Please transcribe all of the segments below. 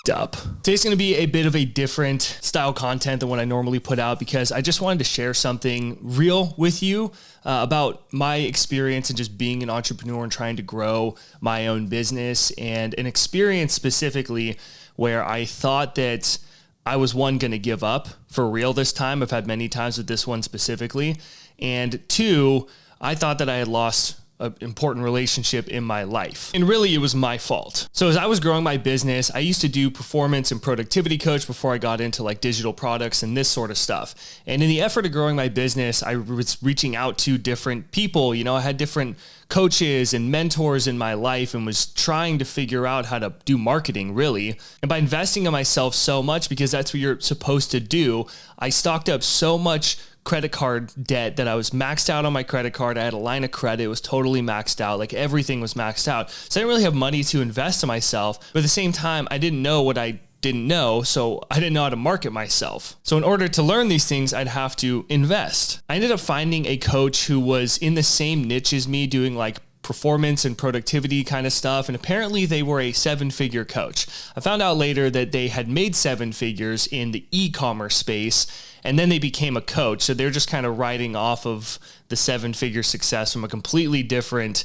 up. Today's going to be a bit of a different style content than what I normally put out because I just wanted to share something real with you about my experience and just being an entrepreneur and trying to grow my own business, and an experience specifically where I thought that I was going to give up for real this time. I've had many times with this one specifically. And two, I thought that I had lost an important relationship in my life. And really it was my fault. So as I was growing my business, I used to do performance and productivity coach before I got into like digital products and this sort of stuff. And in the effort of growing my business, I was reaching out to different people. I had different coaches and mentors in my life and was trying to figure out how to do marketing really. And by investing in myself so much, because that's what you're supposed to do, I stocked up so much credit card debt that I was maxed out on my credit card. I had a line of credit. It was totally maxed out. Like everything was maxed out. So I didn't really have money to invest in myself. But at the same time, I didn't know what I didn't know. So I didn't know how to market myself. So in order to learn these things, I'd have to invest. I ended up finding a coach who was in the same niche as me, doing like performance and productivity kind of stuff. And apparently they were a 7-figure coach. I found out later that they had made 7 figures in the e-commerce space, and then they became a coach. So they're just kind of riding off of the 7-figure success from a completely different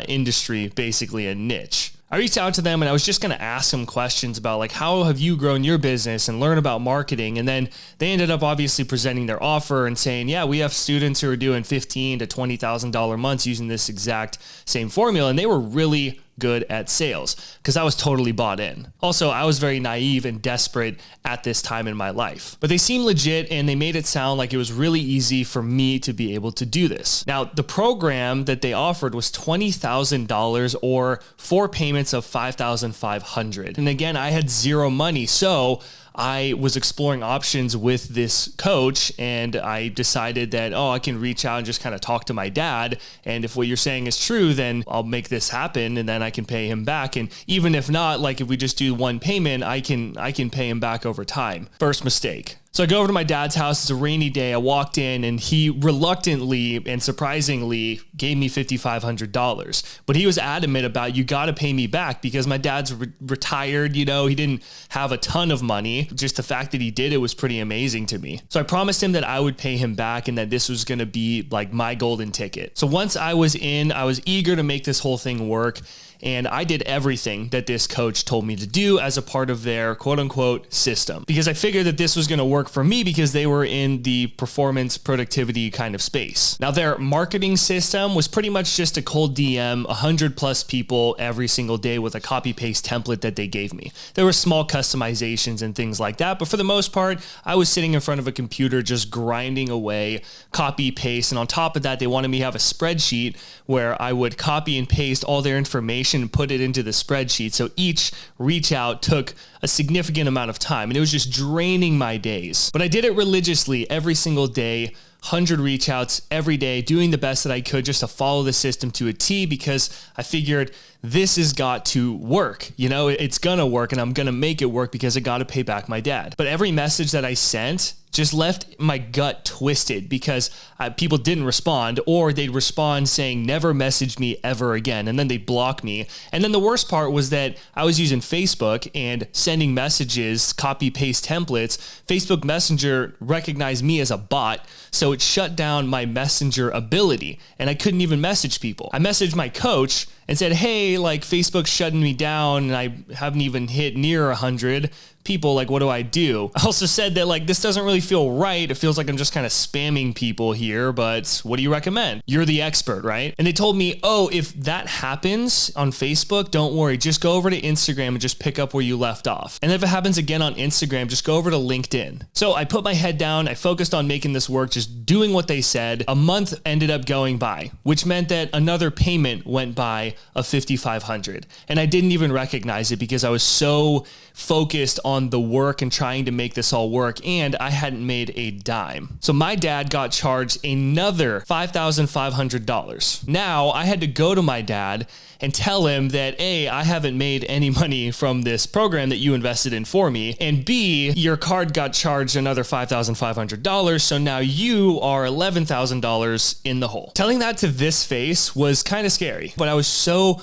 industry, basically a niche. I reached out to them and I was just going to ask them questions about like, how have you grown your business and learn about marketing? And then they ended up obviously presenting their offer and saying, yeah, we have students who are doing $15,000 to $20,000 months using this exact same formula. And they were really good at sales because I was totally bought in. Also, I was very naive and desperate at this time in my life, but they seemed legit and they made it sound like it was really easy for me to be able to do this. Now, the program that they offered was $20,000 or 4 payments of $5,500. And again, I had zero money. So I was exploring options with this coach and I decided that, I can reach out and just kind of talk to my dad. And if what you're saying is true, then I'll make this happen and then I can pay him back. And even if not, like if we just do one payment, I can pay him back over time. First mistake. So I go over to my dad's house. It's a rainy day. I walked in and he reluctantly and surprisingly gave me $5,500. But he was adamant about, you got to pay me back because my dad's retired. He didn't have a ton of money. Just the fact that he did it was pretty amazing to me. So I promised him that I would pay him back and that this was going to be like my golden ticket. So once I was in, I was eager to make this whole thing work. And I did everything that this coach told me to do as a part of their quote unquote system, because I figured that this was going to work for me because they were in the performance productivity kind of space. Now, their marketing system was pretty much just a cold DM 100 plus people every single day with a copy paste template that they gave me. There were small customizations and things like that, but for the most part, I was sitting in front of a computer just grinding away, copy paste. And on top of that, they wanted me to have a spreadsheet where I would copy and paste all their information and put it into the spreadsheet. So each reach out took a significant amount of time and it was just draining my days. But I did it religiously every single day, 100 reach outs every day, doing the best that I could just to follow the system to a T, because I figured this has got to work. It's gonna work and I'm gonna make it work because I got to pay back my dad. But every message that I sent just left my gut twisted because people didn't respond, or they'd respond saying, never message me ever again. And then they'd block me. And then the worst part was that I was using Facebook and sending messages, copy paste templates. Facebook Messenger recognized me as a bot. So it shut down my messenger ability and I couldn't even message people. I messaged my coach and said, hey, like Facebook's shutting me down and I haven't even hit near 100 people. Like, what do I do? I also said that like, this doesn't really feel right. It feels like I'm just kind of spamming people here, but what do you recommend? You're the expert, right? And they told me, if that happens on Facebook, don't worry, just go over to Instagram and just pick up where you left off. And if it happens again on Instagram, just go over to LinkedIn. So I put my head down. I focused on making this work, just doing what they said. A month ended up going by, which meant that another payment went by of $5,500. And I didn't even recognize it because I was so focused on the work and trying to make this all work, and I hadn't made a dime. So my dad got charged another $5,500. Now I had to go to my dad and tell him that A, I haven't made any money from this program that you invested in for me, and B, your card got charged another $5,500, so now you are $11,000 in the hole. Telling that to this face was kind of scary, but I was so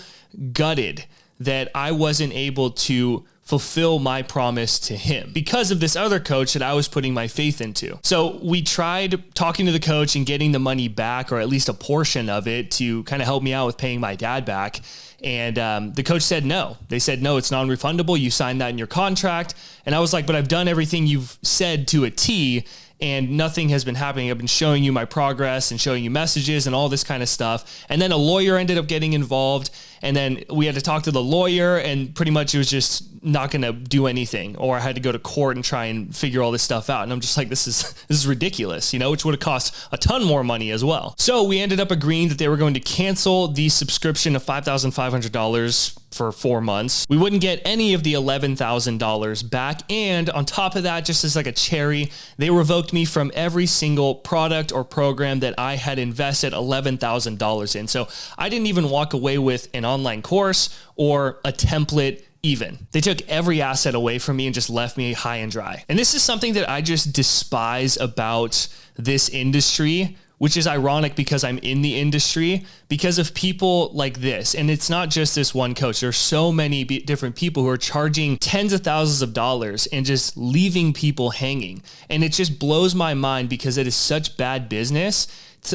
gutted that I wasn't able to fulfill my promise to him because of this other coach that I was putting my faith into. So we tried talking to the coach and getting the money back, or at least a portion of it, to kind of help me out with paying my dad back. And the coach said no. They said, no, it's non-refundable. You signed that in your contract. And I was like, but I've done everything you've said to a T, and nothing has been happening. I've been showing you my progress and showing you messages and all this kind of stuff. And then a lawyer ended up getting involved, and then we had to talk to the lawyer, and pretty much it was just not going to do anything, or I had to go to court and try and figure all this stuff out. And I'm just like, this is ridiculous, which would have cost a ton more money as well. So we ended up agreeing that they were going to cancel the subscription of $5,500 for 4 months. We wouldn't get any of the $11,000 back. And on top of that, just as like a cherry, they revoked me from every single product or program that I had invested $11,000 in. So I didn't even walk away with an online course or a template even. They took every asset away from me and just left me high and dry. And this is something that I just despise about this industry, which is ironic because I'm in the industry, because of people like this. And it's not just this one coach. There's so many different people who are charging tens of thousands of dollars and just leaving people hanging. And it just blows my mind because it is such bad business.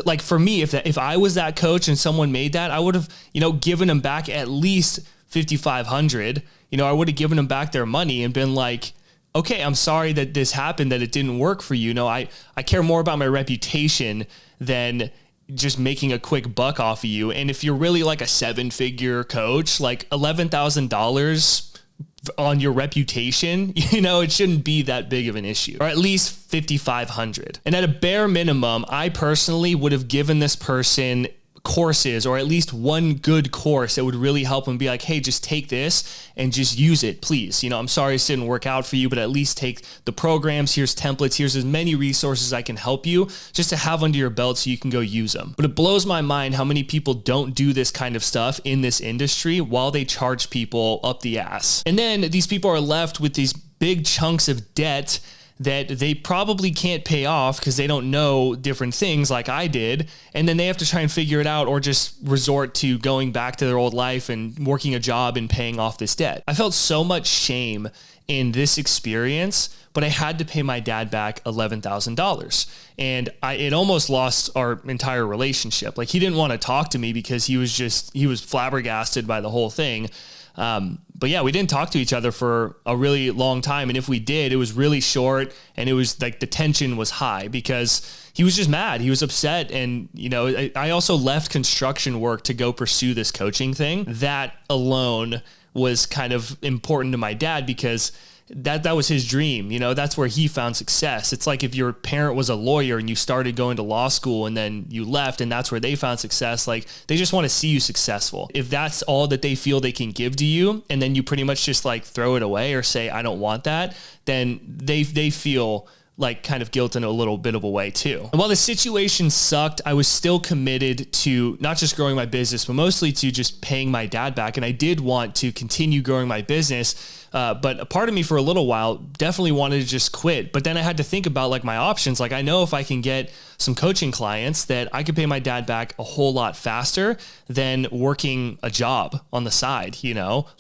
Like for me, if I was that coach and someone made that, I would have, given them back at least $5,500. I would have given them back their money and been like, okay, I'm sorry that this happened, that it didn't work for you. I care more about my reputation than just making a quick buck off of you. And if you're really like a 7-figure coach, like $11,000 on your reputation, it shouldn't be that big of an issue, or at least $5,500. And at a bare minimum, I personally would have given this person courses, or at least one good course that would really help them, be like, hey, just take this and just use it, please. I'm sorry this didn't work out for you, but at least take the programs. Here's templates. Here's as many resources I can help you just to have under your belt so you can go use them. But it blows my mind how many people don't do this kind of stuff in this industry while they charge people up the ass. And then these people are left with these big chunks of debt that they probably can't pay off because they don't know different things like I did. And then they have to try and figure it out, or just resort to going back to their old life and working a job and paying off this debt. I felt so much shame in this experience, but I had to pay my dad back $11,000. And it almost lost our entire relationship. Like, he didn't want to talk to me because he was flabbergasted by the whole thing. But yeah, we didn't talk to each other for a really long time. And if we did, it was really short, and it was like the tension was high because he was just mad. He was upset. And, I also left construction work to go pursue this coaching thing. That alone was kind of important to my dad because that was his dream. That's where he found success. It's like if your parent was a lawyer and you started going to law school and then you left and that's where they found success. Like, they just want to see you successful. If that's all that they feel they can give to you, and then you pretty much just like throw it away or say, I don't want that, then they feel like kind of guilt in a little bit of a way too. And while the situation sucked, I was still committed to not just growing my business, but mostly to just paying my dad back. And I did want to continue growing my business. But a part of me for a little while definitely wanted to just quit. But then I had to think about like my options. Like, I know if I can get some coaching clients, that I could pay my dad back a whole lot faster than working a job on the side,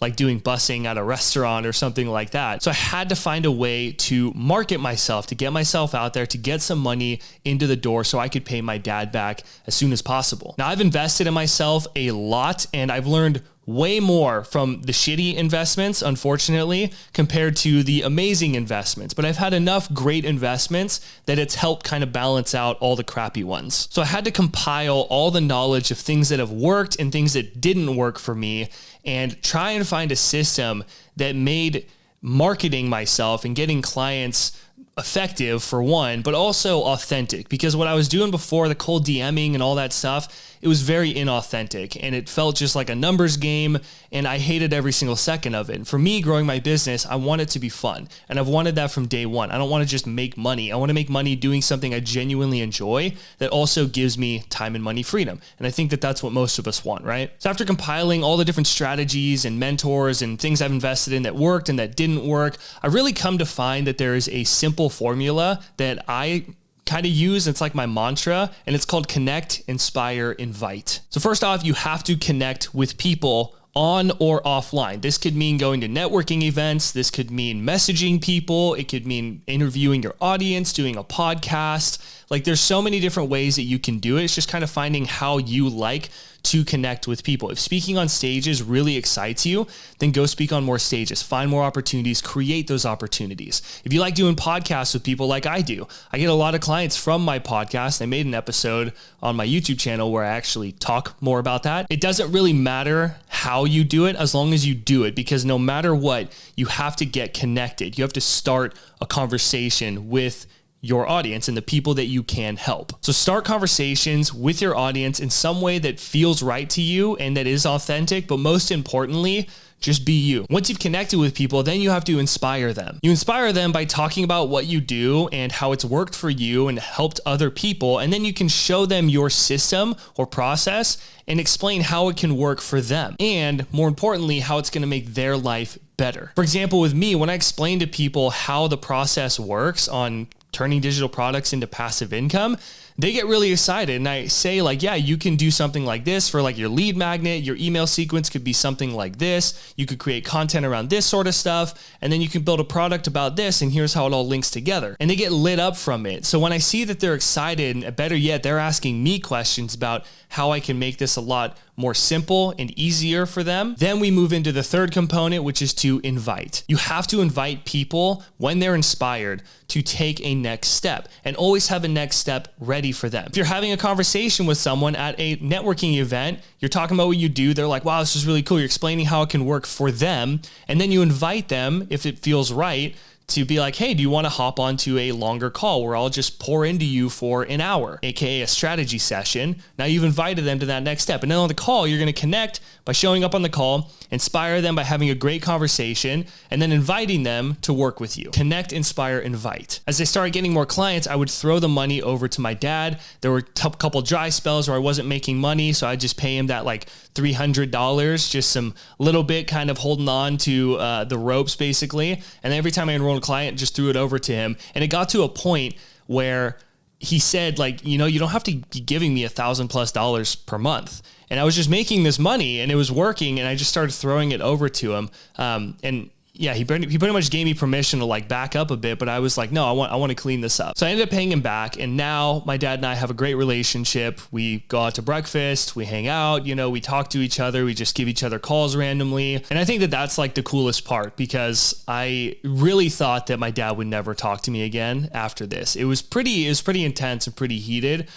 like doing busing at a restaurant or something like that. So I had to find a way to market myself, to get myself out there, to get some money into the door so I could pay my dad back as soon as possible. Now, I've invested in myself a lot, and I've learned way more from the shitty investments, unfortunately, compared to the amazing investments. But I've had enough great investments that it's helped kind of balance out all the crappy ones. So I had to compile all the knowledge of things that have worked and things that didn't work for me, and try and find a system that made marketing myself and getting clients effective, for one, but also authentic. Because what I was doing before, the cold DMing and all that stuff, it was very inauthentic, and it felt just like a numbers game, and I hated every single second of it. And for me, growing my business, I want it to be fun, and I've wanted that from day one. I don't want to just make money. I want to make money doing something I genuinely enjoy that also gives me time and money freedom. And I think that that's what most of us want, right? So after compiling all the different strategies and mentors and things I've invested in that worked and that didn't work, I really come to find that there is a simple formula that I kind of use. It's like my mantra, and it's called connect, inspire, invite. So first off, you have to connect with people on or offline. This could mean going to networking events. This could mean messaging people. It could mean interviewing your audience, doing a podcast. Like there's so many different ways that you can do it. It's just kind of finding how you like to connect with people. If speaking on stages really excites you, then go speak on more stages, find more opportunities, create those opportunities. If you like doing podcasts with people like I do, I get a lot of clients from my podcast. I made an episode on my YouTube channel where I actually talk more about that. It doesn't really matter how you do it as long as you do it, because no matter what, you have to get connected. You have to start a conversation with your audience and the people that you can help. So start conversations with your audience in some way that feels right to you and that is authentic, but most importantly, just be you. Once you've connected with people, then you have to inspire them. You inspire them by talking about what you do and how it's worked for you and helped other people. And then you can show them your system or process and explain how it can work for them. And more importantly, how it's going to make their life better. For example, with me, when I explain to people how the process works on turning digital products into passive income, they get really excited. And I say like, yeah, you can do something like this for like your lead magnet. Your email sequence could be something like this. You could create content around this sort of stuff. And then you can build a product about this. And here's how it all links together. And they get lit up from it. So when I see that they're excited, and better yet, they're asking me questions about how I can make this a lot more simple and easier for them, then we move into the third component, which is to invite. You have to invite people when they're inspired to take a next step, and always have a next step ready for them. If you're having a conversation with someone at a networking event, you're talking about what you do, they're like, wow, this is really cool. You're explaining how it can work for them. And then you invite them, if it feels right, to be like, hey, do you want to hop onto a longer call where I'll just pour into you for an hour, aka a strategy session? Now you've invited them to that next step. And then on the call, you're going to connect by showing up on the call, inspire them by having a great conversation, and then inviting them to work with you. Connect, inspire, invite. As I started getting more clients, I would throw the money over to my dad. There were a couple dry spells where I wasn't making money, so I'd just pay him that like $300, just some little bit kind of holding on to the ropes basically. And every time I enrolled a client, just threw it over to him. And it got to a point where he said like, you know, you don't have to be giving me $1,000+ per month. And I was just making this money and it was working, and I just started throwing it over to him. And yeah, he pretty much gave me permission to like back up a bit, but I was like, no, I want to clean this up. So I ended up paying him back, and now my dad and I have a great relationship. We go out to breakfast, we hang out, you know, we talk to each other, we just give each other calls randomly. And I think that that's like the coolest part, because I really thought that my dad would never talk to me again after this. It was pretty intense and pretty heated.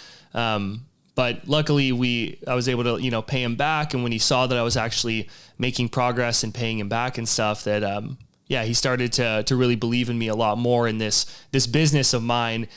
But luckily I was able to, you know, pay him back. And when he saw that I was actually making progress and paying him back and stuff, that, he started to really believe in me a lot more in this business of mine,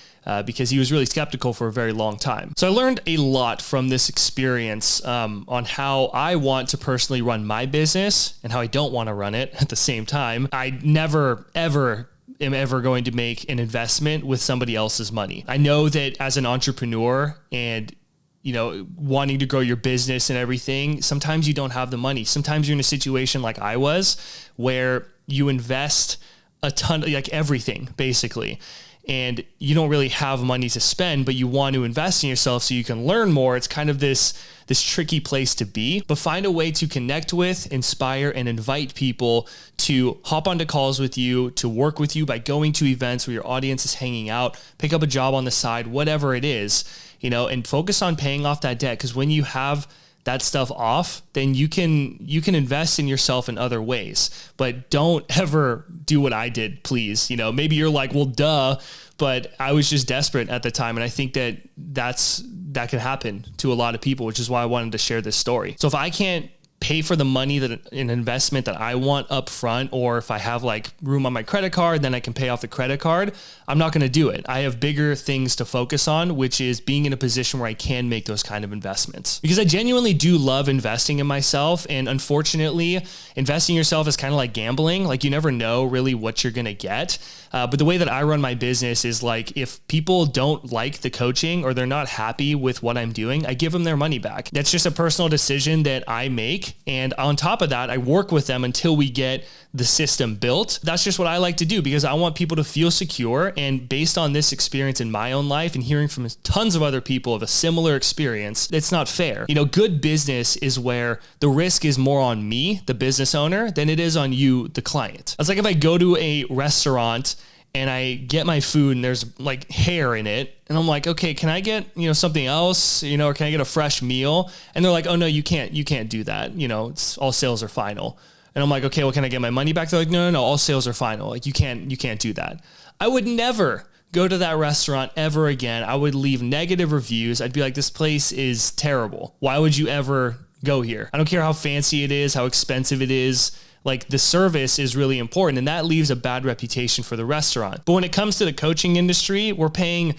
because he was really skeptical for a very long time. So I learned a lot from this experience, on how I want to personally run my business and how I don't want to run it at the same time. I never, ever am ever going to make an investment with somebody else's money. I know that as an entrepreneur and, you know, wanting to grow your business and everything, sometimes you don't have the money. Sometimes you're in a situation like I was, where you invest a ton, like everything basically, and you don't really have money to spend, but you want to invest in yourself so you can learn more. It's kind of this tricky place to be, but find a way to connect with, inspire, and invite people to hop onto calls with you, to work with you by going to events where your audience is hanging out, pick up a job on the side, whatever it is, you know, and focus on paying off that debt. Because when you have that stuff off, then you can invest in yourself in other ways. But don't ever do what I did, please. You know, maybe you're like, well, duh, but I was just desperate at the time. And I think that can happen to a lot of people, which is why I wanted to share this story. So if I can't pay for the money that an investment that I want up front, or if I have like room on my credit card, then I can pay off the credit card, I'm not going to do it. I have bigger things to focus on, which is being in a position where I can make those kind of investments, because I genuinely do love investing in myself. And unfortunately, investing in yourself is kind of like gambling. Like you never know really what you're going to get. But the way that I run my business is like, if people don't like the coaching or they're not happy with what I'm doing, I give them their money back. That's just a personal decision that I make. And on top of that, I work with them until we get the system built. That's just what I like to do because I want people to feel secure. And based on this experience in my own life and hearing from tons of other people of a similar experience, it's not fair. Good business is where the risk is more on me, the business owner, than it is on you, the client. It's like if I go to a restaurant and I get my food and there's like hair in it. And I'm like, okay, can I get, something else, or can I get a fresh meal? And they're like, oh no, you can't do that. It's all sales are final. And I'm like, okay, well, can I get my money back? They're like, no, all sales are final. Like you can't do that. I would never go to that restaurant ever again. I would leave negative reviews. I'd be like, this place is terrible. Why would you ever go here? I don't care how fancy it is, how expensive it is. Like the service is really important and that leaves a bad reputation for the restaurant. But when it comes to the coaching industry, we're paying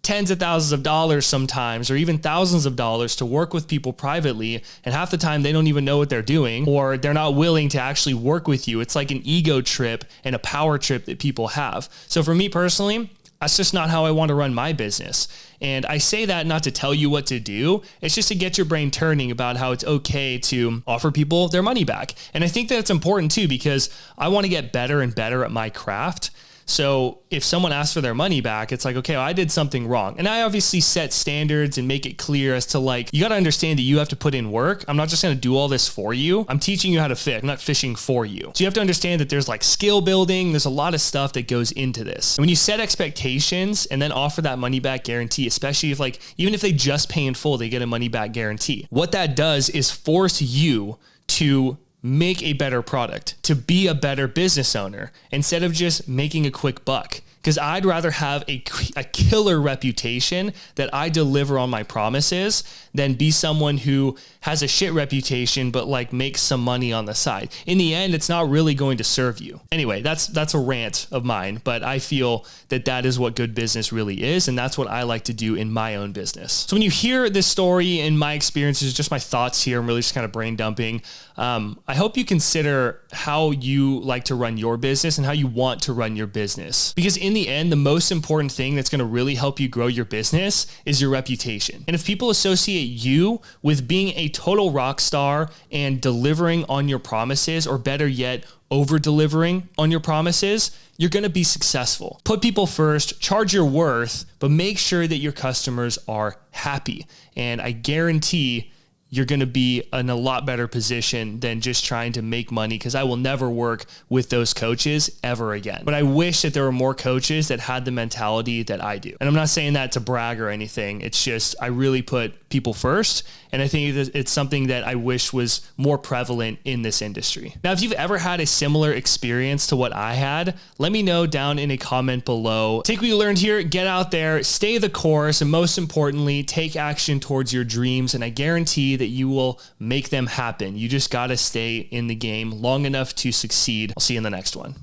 tens of thousands of dollars sometimes, or even thousands of dollars to work with people privately. And half the time they don't even know what they're doing, or they're not willing to actually work with you. It's like an ego trip and a power trip that people have. So for me personally, that's just not how I want to run my business. And I say that not to tell you what to do. It's just to get your brain turning about how it's okay to offer people their money back. And I think that's important too, because I want to get better and better at my craft. So if someone asks for their money back, it's like, okay, well, I did something wrong. And I obviously set standards and make it clear as to like, you got to understand that you have to put in work. I'm not just going to do all this for you. I'm teaching you how to fish. I'm not fishing for you. So you have to understand that there's like skill building. There's a lot of stuff that goes into this. And when you set expectations and then offer that money back guarantee, especially if even if they just pay in full, they get a money back guarantee. What that does is force you to make a better product, to be a better business owner instead of just making a quick buck. Because I'd rather have a killer reputation that I deliver on my promises than be someone who has a shit reputation but like makes some money on the side. In the end, it's not really going to serve you. Anyway, that's a rant of mine, but I feel that is what good business really is, and that's what I like to do in my own business. So when you hear this story and my experiences, just my thoughts here, I'm really just kind of brain dumping. I hope you consider how you like to run your business and how you want to run your business. Because in the end, the most important thing that's going to really help you grow your business is your reputation. And if people associate you with being a total rock star and delivering on your promises, or better yet, over delivering on your promises, you're going to be successful. Put people first, charge your worth, but make sure that your customers are happy. And I guarantee you're going to be in a lot better position than just trying to make money, because I will never work with those coaches ever again. But I wish that there were more coaches that had the mentality that I do. And I'm not saying that to brag or anything. It's just I really put people first. And I think it's something that I wish was more prevalent in this industry. Now, if you've ever had a similar experience to what I had, let me know down in a comment below. Take what you learned here, get out there, stay the course, and most importantly, take action towards your dreams. And I guarantee that you will make them happen. You just got to stay in the game long enough to succeed. I'll see you in the next one.